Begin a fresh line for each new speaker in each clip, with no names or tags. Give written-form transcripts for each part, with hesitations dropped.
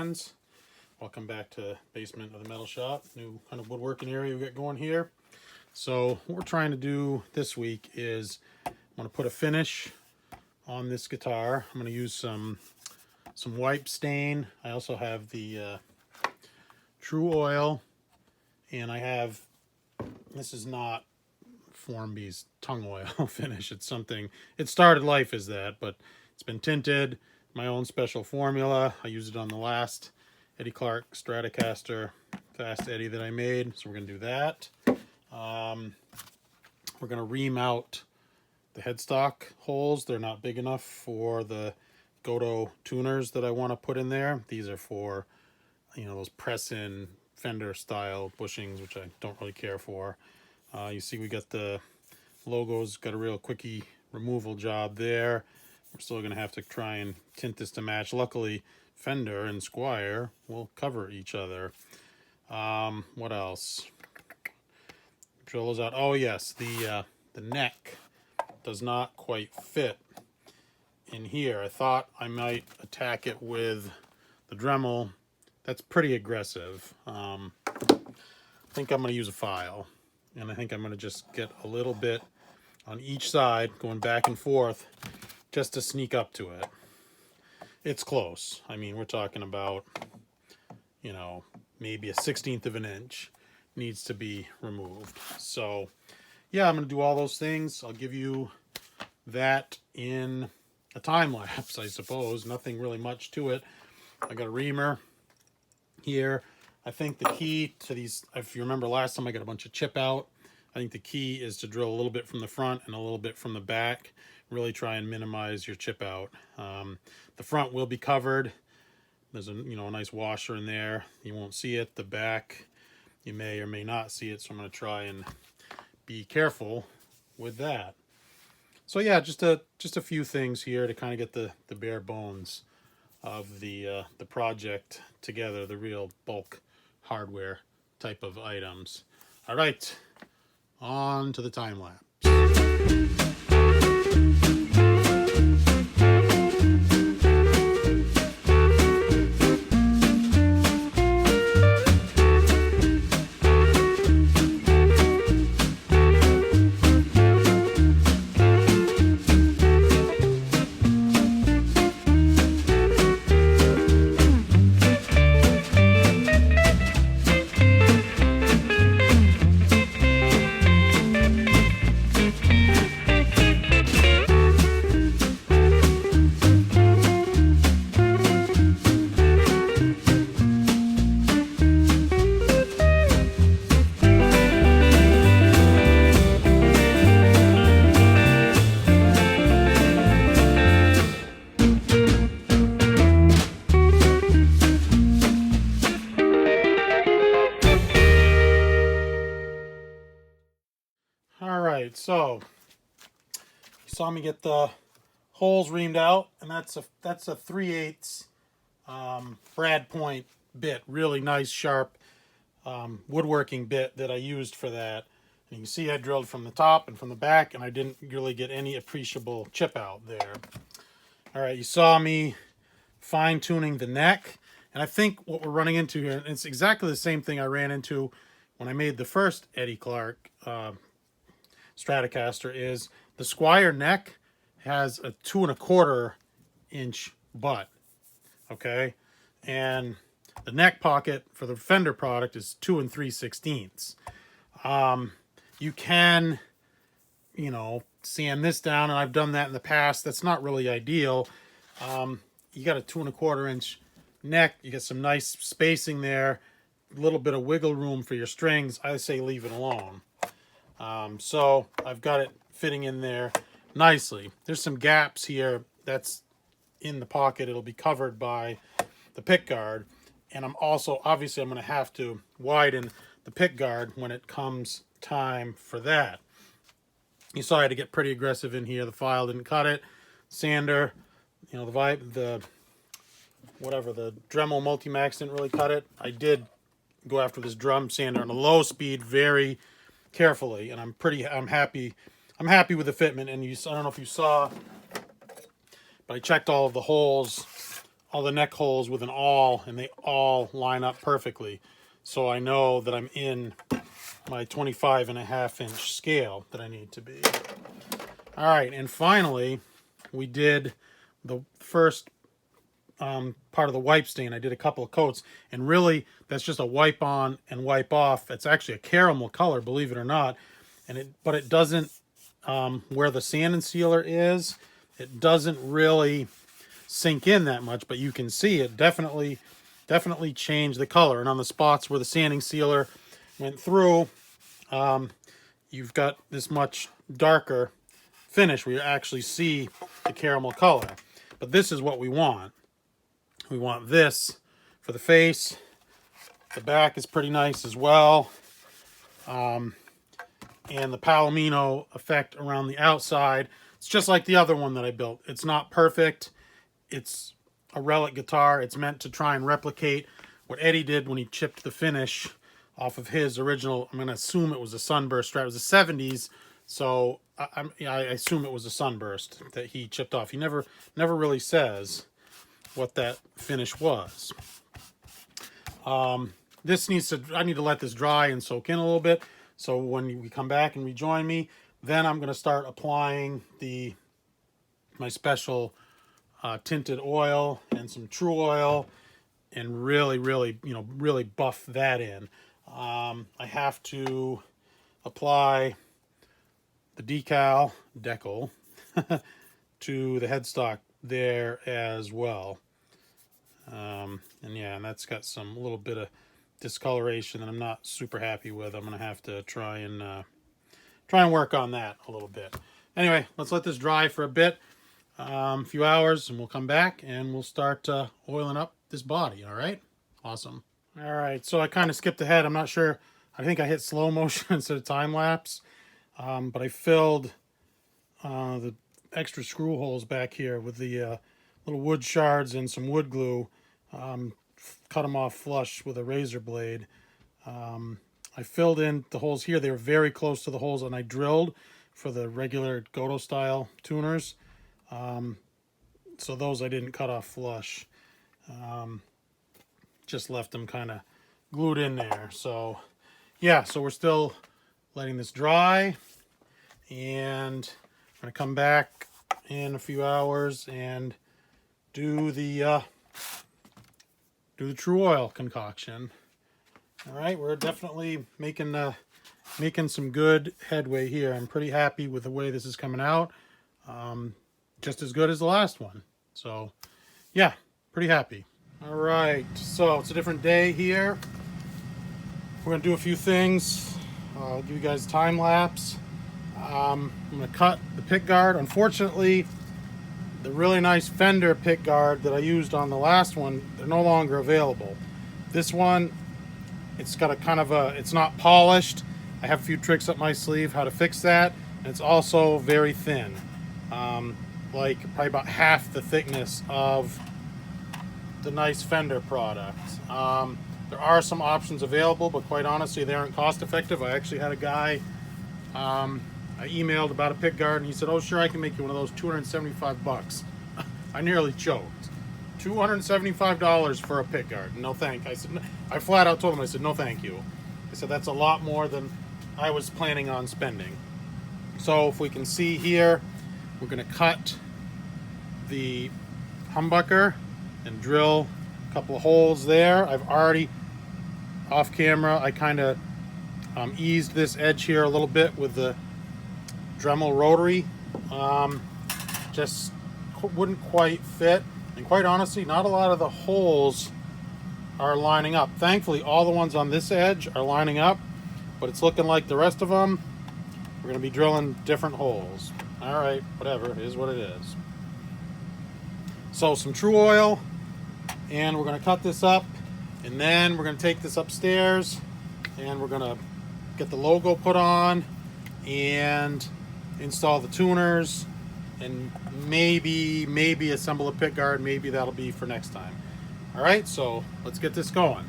friends. Welcome back to basement of the metal shop. New kind of woodworking area we got going here. So what we're trying to do this week is I'm going to put a finish on this guitar. I'm going to use some wipe stain. I also have the True Oil, and I have, this is not Formby's tung oil finish. It's something, it started life as that, but it's been tinted. My own special formula. I used it on the last Eddie Clarke Stratocaster Fast Eddie that I made. So we're going to do that. We're going to ream out the headstock holes. They're not big enough for the Goto tuners that I want to put in there. These are for, you know, those press-in Fender style bushings, which I don't really care for. You see we got the logos, got a real quickie removal job there. We're still going to have to try and tint this to match. Luckily, Fender and Squier will cover each other. What else? Drill those out. Oh yes, the neck does not quite fit in here. I thought I might attack it with the Dremel. That's pretty aggressive. I think I'm going to use a file, and I think I'm going to just get a little bit on each side, going back and forth, just to sneak up to it. It's close. I mean, we're talking about, you know, maybe a 1/16 of an inch needs to be removed. So yeah, I'm going to do all those things. I'll give you that in a time lapse, I suppose. Nothing really much to it. I got a reamer here. I think the key to these, if you remember last time I got a bunch of chip out, I think the key is to drill a little bit from the front and a little bit from the back. Really try and minimize your chip out. The front will be covered. There's a nice washer in there. You won't see it. The back, you may or may not see it. So I'm going to try and be careful with that. So yeah, just a few things here to kind of get the bare bones of the project together, the real bulk hardware type of items. All right, on to the time lapse. So you saw me get the holes reamed out, and that's a 3/8 brad point bit, really nice sharp woodworking bit that I used for that. And you can see I drilled from the top and from the back, and I didn't really get any appreciable chip out there. All right, you saw me fine tuning the neck, and I think what we're running into here, and it's exactly the same thing I ran into when I made the first Eddie Clarke Stratocaster, is the Squier neck has a 2 1/4 inch butt, okay, and the neck pocket for the Fender product is 2 3/16. You can, sand this down, and I've done that in the past. That's not really ideal. You got a 2 1/4 inch neck. You get some nice spacing there, a little bit of wiggle room for your strings. I say leave it alone. So I've got it fitting in there nicely. There's some gaps here that's in the pocket. It'll be covered by the pickguard, and I'm also, obviously, I'm going to have to widen the pickguard when it comes time for that. You saw I had to get pretty aggressive in here. The file didn't cut it. Sander, the Dremel Multimax didn't really cut it. I did go after this drum sander on a low speed very carefully, and I'm happy with the fitment. And I don't know if you saw, but I checked all of the holes all the neck holes with an awl, and they all line up perfectly. So I know that I'm in my 25.5-inch scale that I need to be. All right, and finally, we did the first part of the wipe stain. I did a couple of coats, and really, that's just a wipe on and wipe off. It's actually a caramel color, believe it or not, but it doesn't, where the sand and sealer is, it doesn't really sink in that much, but you can see it definitely changed the color. And on the spots where the sanding sealer went through, you've got this much darker finish where you actually see the caramel color. But this is what we want. We want this for the face. The back is pretty nice as well. And the Palomino effect around the outside. It's just like the other one that I built. It's not perfect. It's a relic guitar. It's meant to try and replicate what Eddie did when he chipped the finish off of his original. I'm going to assume it was a Sunburst Strat. It was the 70s, so I assume it was a Sunburst that he chipped off. He never really says what that finish was. I need to let this dry and soak in a little bit. So when we come back and rejoin me, then I'm going to start applying my special tinted oil and some True Oil, and really buff that in. I have to apply the decal to the headstock there as well. And that's got a little bit of discoloration that I'm not super happy with. I'm gonna have to try and work on that a little bit. Anyway, let's let this dry for a bit, a few hours, and we'll come back and we'll start oiling up this body. All right, awesome. All right, so I kind of skipped ahead. I'm not sure. I think I hit slow motion instead of time lapse, but I filled the extra screw holes back here with the little wood shards and some wood glue. Cut them off flush with a razor blade. I filled in the holes here. They were very close to the holes, and I drilled for the regular Goto style tuners. So those I didn't cut off flush. Just left them kind of glued in there. So yeah, so we're still letting this dry, and I'm gonna come back in a few hours and do the True Oil concoction. All right, we're definitely making some good headway here. I'm pretty happy with the way this is coming out. Just as good as the last one. So yeah, pretty happy. All right, so it's a different day here. We're gonna do a few things. I'll give you guys a time lapse. I'm gonna cut the pickguard. Unfortunately, the really nice Fender pickguard that I used on the last one, they're no longer available. This one, it's got it's not polished. I have a few tricks up my sleeve how to fix that. And it's also very thin. Like probably about half the thickness of the nice Fender product. There are some options available, but quite honestly, they aren't cost effective. I actually had a guy, I emailed about a pickguard, and he said, "Oh, sure, I can make you one of those, $275. I nearly choked. $275 for a pickguard. No thank. I flat out told him, I said, no thank you. I said, that's a lot more than I was planning on spending. So if we can see here, we're going to cut the humbucker and drill a couple of holes there. I've already, off camera, I kind of eased this edge here a little bit with the Dremel rotary. Just wouldn't quite fit, and quite honestly, not a lot of the holes are lining up. Thankfully, all the ones on this edge are lining up, but it's looking like the rest of them, we're going to be drilling different holes. All right, whatever, it is what it is. So some True Oil, and we're going to cut this up, and then we're going to take this upstairs, and we're going to get the logo put on and install the tuners, and maybe assemble a pickguard. Maybe that'll be for next time. All right, so let's get this going.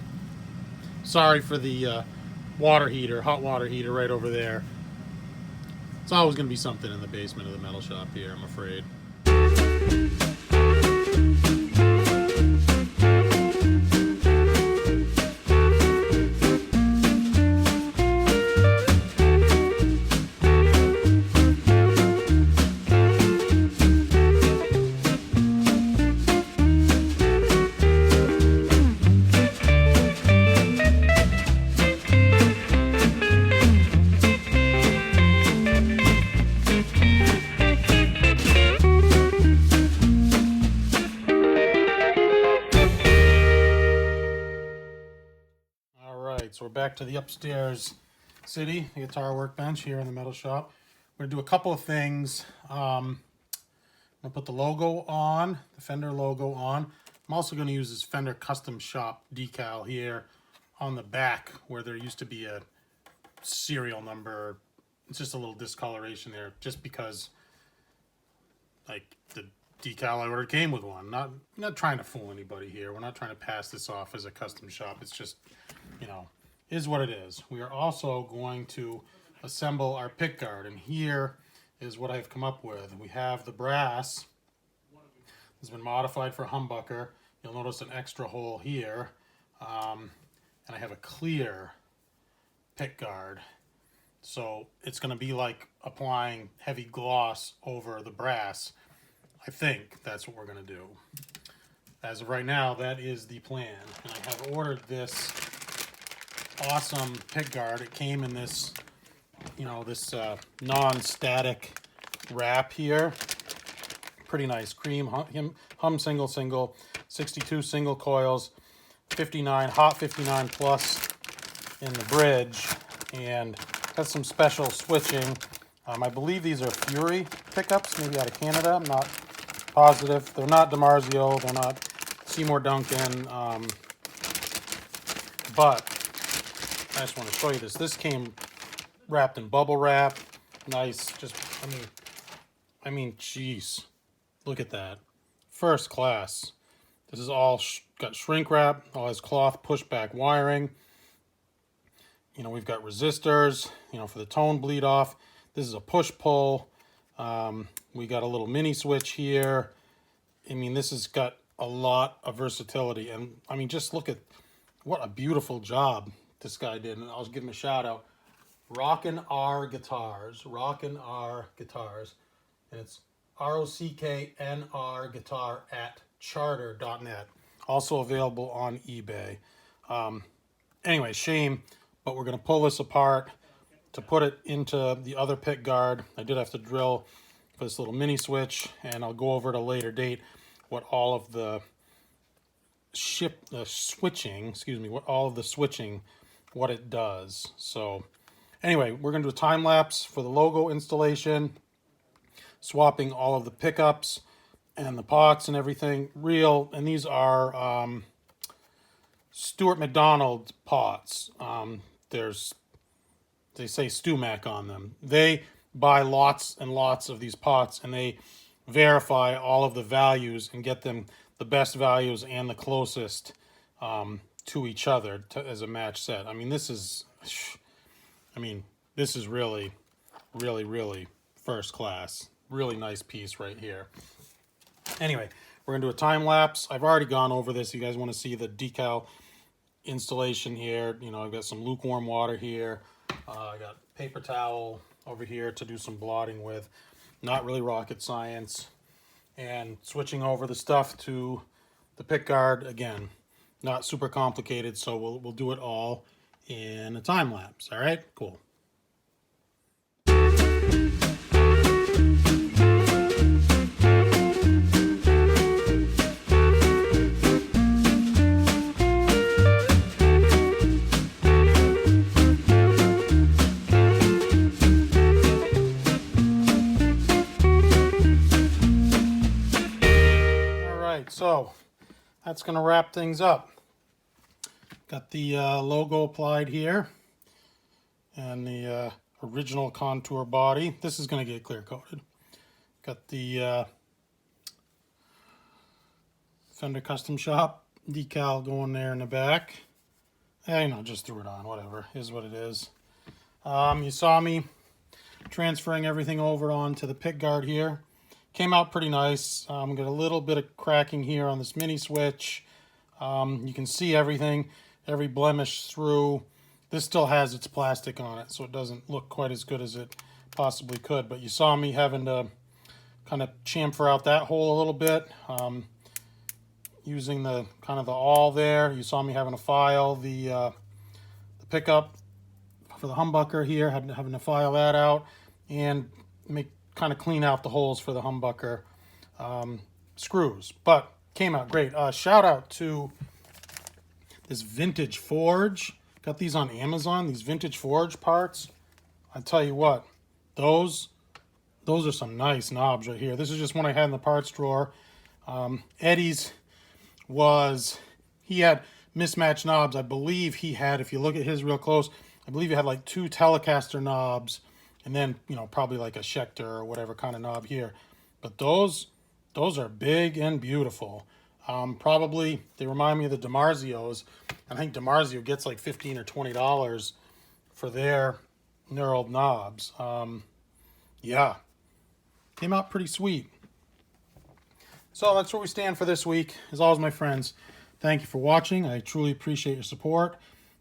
Sorry for the water heater, hot water heater right over there. It's always going to be something in the basement of the metal shop here, I'm afraid. right, so we're back to the upstairs city, the guitar workbench here in the metal shop. We're gonna do a couple of things. I'm gonna put the logo on, the Fender logo on. I'm also gonna use this Fender Custom Shop decal here on the back where there used to be a serial number. It's just a little discoloration there, just because like the decal I ordered came with one. Not trying to fool anybody here. We're not trying to pass this off as a custom shop. It's just, you know, is what it is. We are also going to assemble our pickguard, and here is what I've come up with. We have the brass. It's been modified for humbucker. You'll notice an extra hole here, and I have a clear pickguard. So it's going to be like applying heavy gloss over the brass. I think that's what we're going to do. As of right now, that is the plan. And I have ordered this awesome pickguard. It came in this, you know, this non-static wrap here. Pretty nice. Cream, hum single, 62 single coils, 59, hot 59 plus in the bridge, and has some special switching. I believe these are Fury pickups, maybe out of Canada. I'm not positive. They're not DiMarzio. They're not Seymour Duncan. But I just want to show you this. This came wrapped in bubble wrap. Nice. Just, I mean, jeez. Look at that. First class. This is all got shrink wrap. All has cloth pushback wiring. You know, we've got resistors, you know, for the tone bleed off. This is a push-pull. We got a little mini switch here. I mean, this has got a lot of versatility. And, I mean, just look at what a beautiful job this guy did. And I'll give him a shout-out. Rockin' R Guitars. Rockin' R Guitars. And it's ROCKNR Guitar at charter.net. Also available on eBay. Anyway, shame. But we're going to pull this apart to put it into the other pick guard. I did have to drill for this little mini switch, and I'll go over at a later date what all of the switching, what it does. So anyway, we're going to do a time lapse for the logo installation, swapping all of the pickups and the pots and everything. And these are Stuart McDonald pots. They say StuMac on them. They buy lots and lots of these pots, and they verify all of the values and get them the best values and the closest to each other as a match set. I mean, this is really, really, really first class. Really nice piece right here. Anyway, we're gonna do a time lapse. I've already gone over this. You guys want to see the decal installation here. You know, I've got some lukewarm water here. I got paper towel over here to do some blotting with. Not really rocket science. And switching over the stuff to the pickguard, again, not super complicated, so we'll do it all in a time lapse. All right, cool. So that's going to wrap things up. Got the logo applied here and the original contour body. This is going to get clear coated. Got the Fender Custom Shop decal going there in the back. You know, just threw it on, whatever, is what it is. You saw me transferring everything over onto the pickguard here. Came out pretty nice. Got a little bit of cracking here on this mini switch. You can see everything, every blemish through. This still has its plastic on it, so it doesn't look quite as good as it possibly could. But you saw me having to kind of chamfer out that hole a little bit, using the kind of the awl there. You saw me having to file the pickup for the humbucker here, having to file that out and kind of clean out the holes for the humbucker screws. But came out great. Shout out to this vintage forge. Got these on Amazon, these vintage forge parts. I tell you what, those are some nice knobs right here. This is just one I had in the parts drawer. Eddie's he had mismatched knobs. I believe he had, if you look at his real close, I believe he had like 2 Telecaster knobs, and then, you know, probably like a Schecter or whatever kind of knob here. But those are big and beautiful. Probably they remind me of the DiMarzios. I think DiMarzio gets like $15 or $20 for their knurled knobs. Yeah, came out pretty sweet. So that's where we stand for this week. As always, my friends, thank you for watching. I truly appreciate your support.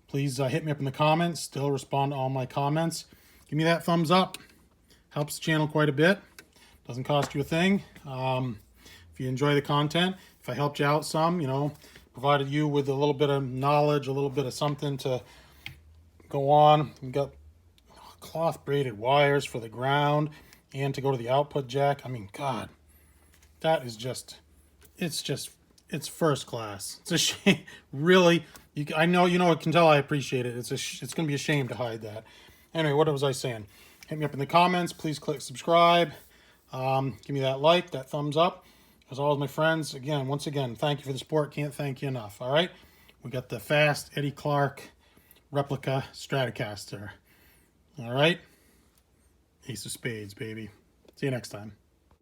Please hit me up in the comments. Still respond to all my comments. Give me that thumbs up. Helps the channel quite a bit. Doesn't cost you a thing. If you enjoy the content, if I helped you out some, you know, provided you with a little bit of knowledge, a little bit of something to go on. We've got cloth braided wires for the ground and to go to the output jack. I mean, God, that is just, it's first class. It's a shame, really. I know, you can tell I appreciate it. It's going to be a shame to hide that. Anyway, what was I saying? Hit me up in the comments. Please click subscribe. Give me that like, that thumbs up. As always, my friends, once again, thank you for the support. Can't thank you enough. All right, we got the Fast Eddie Clarke replica Stratocaster. All right, Ace of Spades, baby. See you next time.